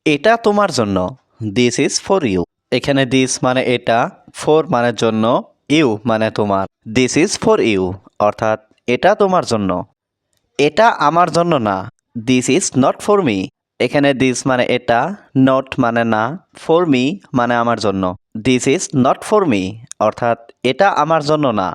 এটা তোমার জন্য। This is for you. এখানে দিস মানে এটা, ফর মানে জন্য, ইউ মানে তোমার। দিস ইজ ফর ইউ অর্থাৎ এটা তোমার জন্য। এটা আমার জন্য না। This is not for me. এখানে দিস মানে এটা, নট মানে না, ফর মি মানে আমার জন্য। This is not for me অর্থাৎ এটা আমার জন্য না।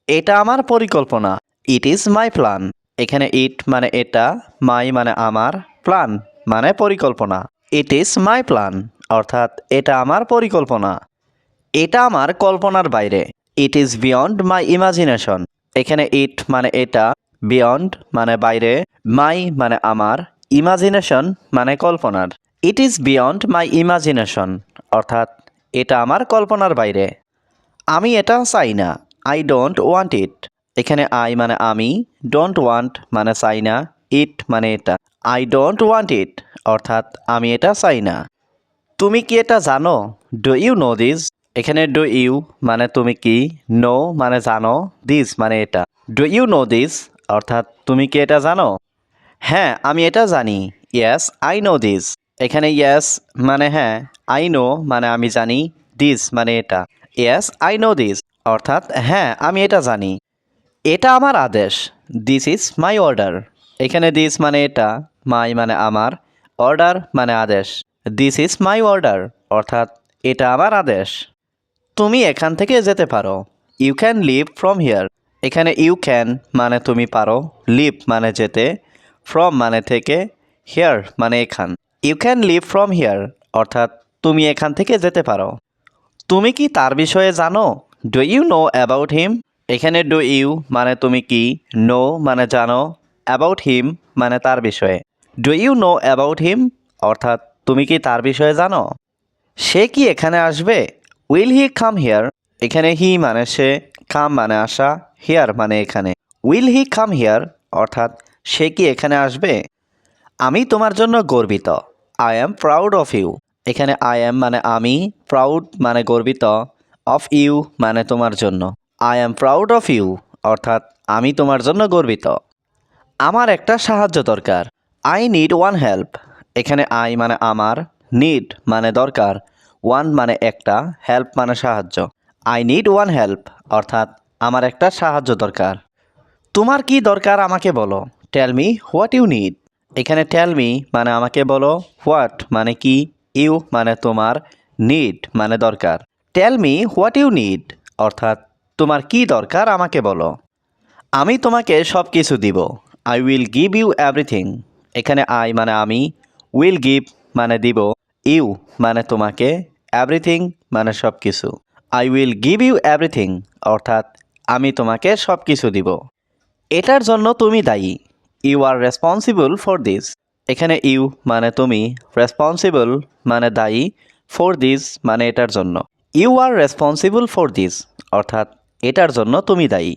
এটা আমার পরিকল্পনা। It is my plan. এখানে ইট মানে এটা, মাই মানে আমার, প্ল্যান মানে পরিকল্পনা। ইট ইজ মাই প্ল্যান অর্থাৎ এটা আমার পরিকল্পনা। এটা আমার কল্পনার বাইরে। It is beyond my imagination. এখানে ইট মানে এটা, বিয়ন্ড মানে বাইরে, মাই মানে আমার, ইমাজিনেশন মানে কল্পনার। It is beyond my imagination অর্থাৎ এটা আমার কল্পনার বাইরে। আমি এটা চাই না। আই ডোন্ট ওয়ান্ট ইট। এখানে আই মানে আমি, ডোন্ট ওয়ান্ট মানে চাই না, ইট মানে এটা। আই ডোন্ট ওয়ান্ট ইট অর্থাৎ আমি এটা চাই না। তুমি কি এটা জানো? Do you know this? এখানে ডু ইউ মানে তুমি কি, নো মানে জানো, দিস মানে এটা। ডু ইউ নো দিস অর্থাৎ তুমি কি এটা জানো? হ্যাঁ, আমি এটা জানি। Yes I know this. এখানে ইয়েস মানে হ্যাঁ, আই নো মানে আমি জানি, দিস মানে এটা। ইয়েস আই নো দিস অর্থাৎ হ্যাঁ, আমি এটা জানি। এটা আমার আদেশ। This is my order. এখানে দিস মানে এটা, মাই মানে আমার, অর্ডার মানে আদেশ। দিস ইজ মাই অর্ডার অর্থাৎ এটা আমার আদেশ। তুমি এখান থেকে যেতে পারো। You can leave from here. এখানে ইউ ক্যান মানে তুমি পারো, লিভ মানে যেতে, ফ্রম মানে থেকে, হিয়ার মানে এখান। You can leave from here অর্থাৎ তুমি এখান থেকে যেতে পারো। তুমি কি তার বিষয়ে জানো? Do you know about him? এখানে ডু ইউ মানে তুমি কি, নো মানে জানো, অ্যাবাউট হিম মানে তার বিষয়ে। Do you know about him অর্থাৎ তুমি কি তার বিষয়ে জানো? সে কি এখানে আসবে? Will he come here? এখানে হি মানে সে, কাম মানে আসা, হিয়ার মানে এখানে। উইল হি কাম হিয়ার অর্থাৎ সে কি এখানে আসবে? আমি তোমার জন্য গর্বিত। I am proud of you. এখানে আই অ্যাম মানে আমি, প্রাউড মানে গর্বিত, অফ ইউ মানে তোমার জন্য। I am proud of you অর্থাৎ আমি তোমার জন্য গর্বিত। আমার একটা সাহায্য দরকার। I need one help. এখানে আই মানে আমার, নিড মানে দরকার, ওয়ান মানে একটা, হেল্প মানে সাহায্য। আই নিড ওয়ান হেল্প অর্থাৎ আমার একটা সাহায্য দরকার। তোমার কি দরকার আমাকে বলো। Tell me what you need. এখানে টেল মি মানে আমাকে বলো, হোয়াট মানে কি, ইউ মানে তোমার, নিড মানে দরকার। Tell me what you need অর্থাৎ তোমার কি দরকার আমাকে বলো। আমি তোমাকে সব কিছু দিব। I will give you everything. এখানে আই মানে আমি, উইল গিভ মানে দিব, ইউ মানে তোমাকে, এভরিথিং মানে সব কিছু। I will give you everything অর্থাৎ আমি তোমাকে সব কিছু দিব। এটার জন্য তুমি দায়ী। You are responsible for this. এখানে ইউ মানে তুমি, রেসপন্সিবল মানে দায়ী, ফর দিস মানে এটার জন্য। You are responsible for this অর্থাৎ এটার জন্য তুমি দায়ী।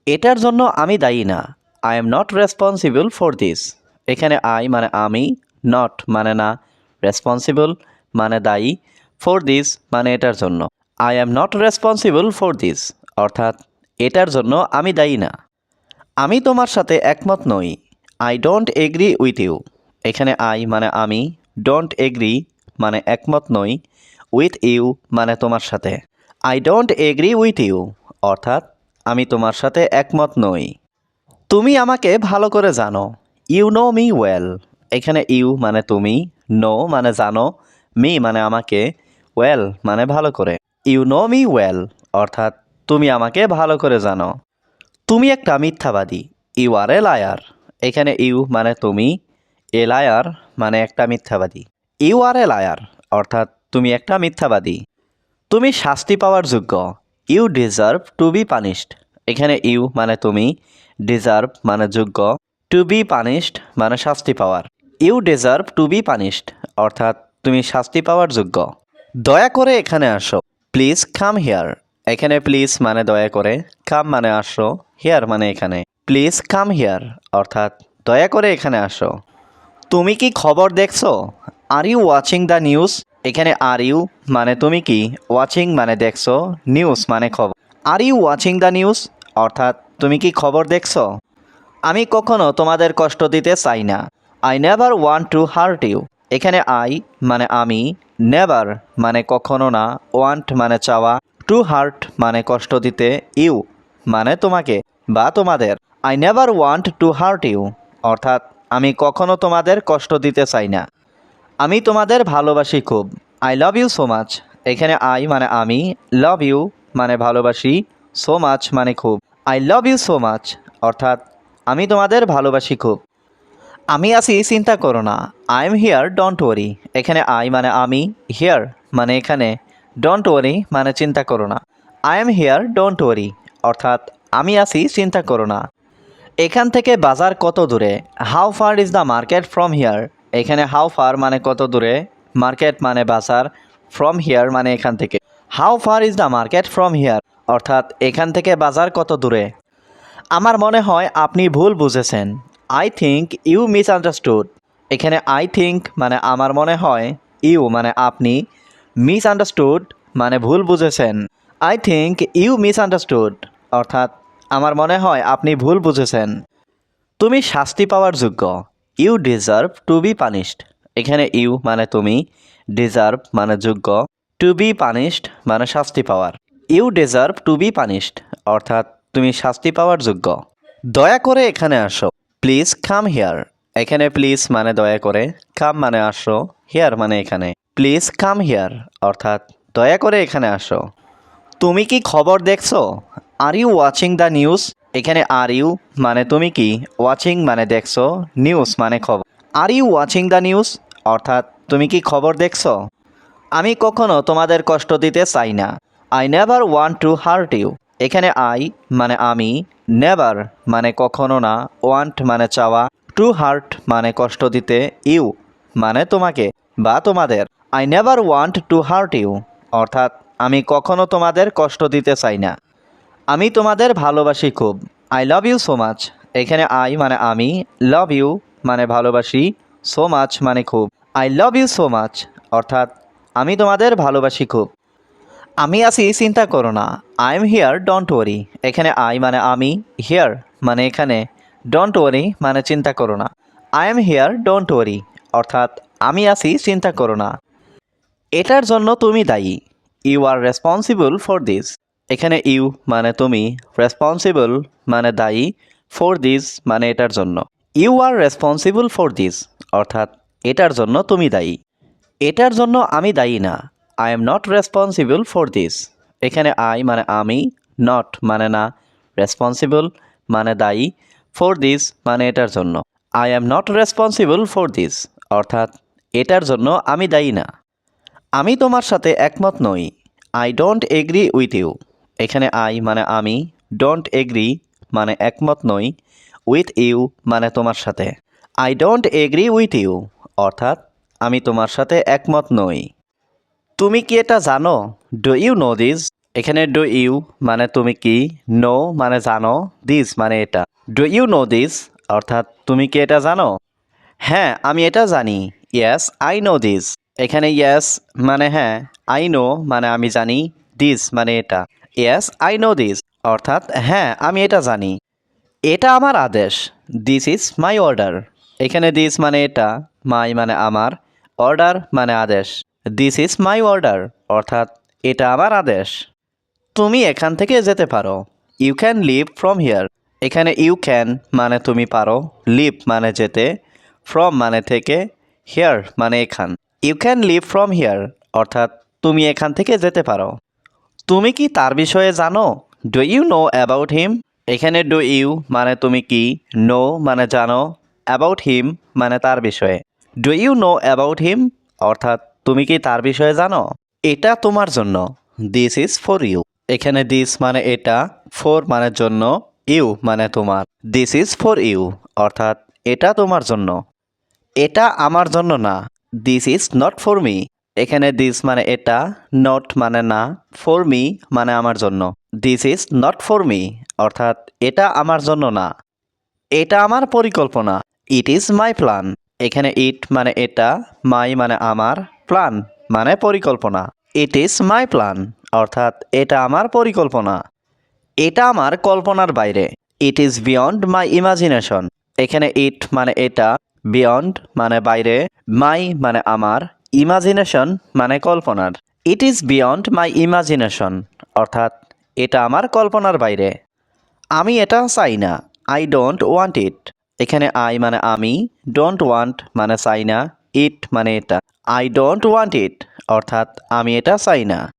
এটার জন্য আমি দায়ী না। I am not responsible for this. এখানে আই মানে আমি, নট মানে না, রেসপন্সিবল মানে দায়ী, ফর দিস মানে এটার জন্য। I am not responsible for this অর্থাৎ এটার জন্য আমি দায়ী না। আমি তোমার সাথে একমত নই। I don't agree with you. এখানে আই মানে আমি, ডোন্ট এগ্রি মানে একমত নই, উইথ ইউ মানে তোমার সাথে। I don't agree with you অর্থাৎ আমি তোমার সাথে একমত নই। তুমি আমাকে ভালো করে জানো। You know me well. এখানে ইউ মানে তুমি, নো মানে জানো, মি মানে আমাকে, ওয়েল মানে ভালো করে। ইউ নো মি ওয়েল অর্থাৎ তুমি আমাকে ভালো করে জানো। তুমি একটা মিথ্যাবাদী। You are a liar. এখানে ইউ মানে তুমি, এ লায়ার মানে একটা মিথ্যাবাদী। ইউ আর এ লায়ার অর্থাৎ তুমি একটা মিথ্যাবাদী। তুমি শাস্তি পাওয়ার যোগ্য। You deserve to be punished. এখানে ইউ মানে তুমি, ডিজার্ভ মানে যোগ্য, টু বি পানিশড মানে শাস্তি পাওয়ার। You deserve to be punished অর্থাৎ তুমি শাস্তি পাওয়ার যোগ্য। দয়া করে এখানে আসো। Please come here. এখানে প্লিজ মানে দয়া করে, কাম মানে আসো, হিয়ার মানে এখানে। প্লিজ কাম হিয়ার অর্থাৎ দয়া করে এখানে আসো। তুমি কি খবর দেখছো? Are you watching the news? এখানে আর ইউ মানে তুমি কি, ওয়াচিং মানে দেখছো, নিউজ মানে খবর। Are you watching the news অর্থাৎ তুমি কি খবর দেখছো? আমি কখনো তোমাদের কষ্ট দিতে চাই না। I never want to hurt you. এখানে আই মানে আমি, নেভার মানে কখনো না, ওয়ান্ট মানে চাওয়া, টু হার্ট মানে কষ্ট দিতে, ইউ মানে তোমাকে বা তোমাদের। I never want to hurt you, অর্থাৎ আমি কখনো তোমাদের কষ্ট দিতে চাই না। আমি তোমাদের ভালোবাসি খুব, I love you so much. এখানে আই মানে আমি, লাভ ইউ মানে ভালোবাসি, সো মাচ মানে খুব। I love you so much, অর্থাৎ আমি তোমাদের ভালোবাসি খুব। আমি আছি চিন্তা করো না, I am here don't worry. এখানে আই মানে আমি, হিয়ার মানে এখানে, ডোন্ট ওয়ারি মানে চিন্তা করো না। I am here don't worry, অর্থাৎ আমি আছি চিন্তা করো না। এখান থেকে বাজার কত দূরে, how far is the market from here. এখানে হাউ ফার মানে কত দূরে, মার্কেট মানে বাজার, ফ্রম হিয়ার মানে এখান থেকে। How far is the market from here, অর্থাৎ এখান থেকে বাজার কত দূরে। আমার মনে হয় আপনি ভুল বুঝেছেন, আই থিঙ্ক ইউ মিসআন্ডারস্টুড। এখানে আই থিঙ্ক মানে আমার মনে হয়, ইউ মানে আপনি, মিসআন্ডারস্টুড মানে ভুল বুঝেছেন। আই থিঙ্ক ইউ মিসআন্ডারস্টুড, অর্থাৎ আমার মনে হয় আপনি ভুল বুঝেছেন। তুমি শাস্তি পাওয়ার যোগ্য, you deserve to be punished. এখানে ইউ মানে তুমি, ডিজার্ভ মানে যোগ্য, টু বি পানিশড মানে শাস্তি পাওয়ার। You deserve to be punished, অর্থাৎ তুমি শাস্তি পাওয়ার যোগ্য। দয়া করে এখানে আসো, প্লিজ কাম হিয়ার। এখানে প্লিজ মানে দয়া করে, কাম মানে আসো, হিয়ার মানে এখানে। প্লিজ কাম হিয়ার, অর্থাৎ দয়া করে এখানে আসো। তুমি কি খবর দেখছো, are you watching the news. এখানে আর ইউ মানে তুমি কি, ওয়াচিং মানে দেখছো, নিউজ মানে খবর। Are you watching the news, অর্থাৎ তুমি কি খবর দেখছো। আমি কখনো তোমাদের কষ্ট দিতে চাই না, I never want to hurt you. এখানে আই মানে আমি, নেভার মানে কখনো না, ওয়ান্ট মানে চাওয়া, টু হার্ট মানে কষ্ট দিতে, ইউ মানে তোমাকে বা তোমাদের। I never want to hurt you, অর্থাৎ আমি কখনো তোমাদের কষ্ট দিতে চাই না। আমি তোমাদের ভালোবাসি খুব, I love you so much. এখানে আই মানে আমি, লাভ ইউ মানে ভালোবাসি, সো মাচ মানে খুব। I love you so much, অর্থাৎ আমি তোমাদের ভালোবাসি খুব। আমি আছি চিন্তা করো না, I am here don't worry. এখানে আই মানে আমি, হিয়ার মানে এখানে, ডোন্ট ওয়ারি মানে চিন্তা করো না। I am here don't worry, অর্থাৎ আমি আছি চিন্তা করো না। এটার জন্য তুমি দায়ী, you are responsible for this. এখানে ইউ মানে তুমি, রেসপন্সিবল মানে দায়ী, ফর দিস মানে এটার জন্য। You are responsible for this, অর্থাৎ এটার জন্য তুমি দায়ী। এটার জন্য আমি দায়ী না, I am not responsible for this. এখানে আই মানে আমি, নট মানে না, রেসপন্সিবল মানে দায়ী, ফর দিস মানে এটার জন্য। I am not responsible for this, অর্থাৎ এটার জন্য আমি দায়ী না। আমি তোমার সাথে একমত নই, I don't agree with you. এখানে আই মানে আমি, ডোন্ট এগ্রি মানে একমত নই, উইথ ইউ মানে তোমার সাথে। I don't agree with you, অর্থাৎ আমি তোমার সাথে একমত নই। তুমি কি এটা জানো, ডু ইউ নো দিস। এখানে ডু ইউ মানে তুমি কি, নো মানে জানো, দিস মানে এটা। ডু ইউ নো দিস, অর্থাৎ তুমি কি এটা জানো। হ্যাঁ আমি এটা জানি, ইয়েস আই নো দিস। এখানে ইয়েস মানে হ্যাঁ, আই নো মানে আমি জানি, দিস মানে এটা। ইয়েস আই নো দিস, অর্থাৎ হ্যাঁ আমি এটা জানি। এটা আমার আদেশ, দিস ইজ মাই অর্ডার। এখানে দিস মানে এটা, মাই মানে আমার, অর্ডার মানে আদেশ। দিস ইজ মাই অর্ডার, অর্থাৎ এটা আমার আদেশ। তুমি এখান থেকে যেতে পারো, you can leave from here. এখানে ইউ ক্যান মানে তুমি পারো, লিভ মানে যেতে, ফ্রম মানে থেকে, হিয়ার মানে এখান। You can leave from here, অর্থাৎ তুমি এখান থেকে যেতে পারো। তুমি কি তার বিষয়ে জানো, do you know about him. এখানে ডু ইউ মানে তুমি কি, নো মানে জানো, অ্যাবাউট হিম মানে তার বিষয়ে। Do you know about him, অর্থাৎ তুমি কি তার বিষয়ে জানো। এটা তোমার জন্য, দিস ইজ ফর ইউ। এখানে দিস মানে এটা, ফর মানে জন্য, ইউ মানে তোমার। দিস ইজ ফর ইউ, অর্থাৎ এটা তোমার জন্য। এটা আমার জন্য না, this is not for me. এখানে দিস মানে এটা, নট মানে না, ফর মি মানে আমার জন্য। This is not for me, অর্থাৎ এটা আমার জন্য না। এটা আমার পরিকল্পনা, ইট ইজ মাই প্ল্যান। এখানে ইট মানে এটা, মাই মানে আমার, প্ল্যান মানে পরিকল্পনা। ইট ইজ মাই প্ল্যান, অর্থাৎ এটা আমার পরিকল্পনা। এটা আমার কল্পনার বাইরে, it is beyond my imagination. এখানে ইট মানে এটা, বিয়ন্ড মানে বাইরে, মাই মানে আমার, ইমাজিনেশন মানে কল্পনার। It is beyond my imagination, অর্থাৎ এটা আমার কল্পনার বাইরে। আমি এটা চাই না, আই ডোন্ট ওয়ান্ট ইট। এখানে আই মানে আমি, ডোন্ট ওয়ান্ট মানে চাই না, ইট মানে এটা। আই ডোন্ট ওয়ান্ট ইট, অর্থাৎ আমি এটা চাই না।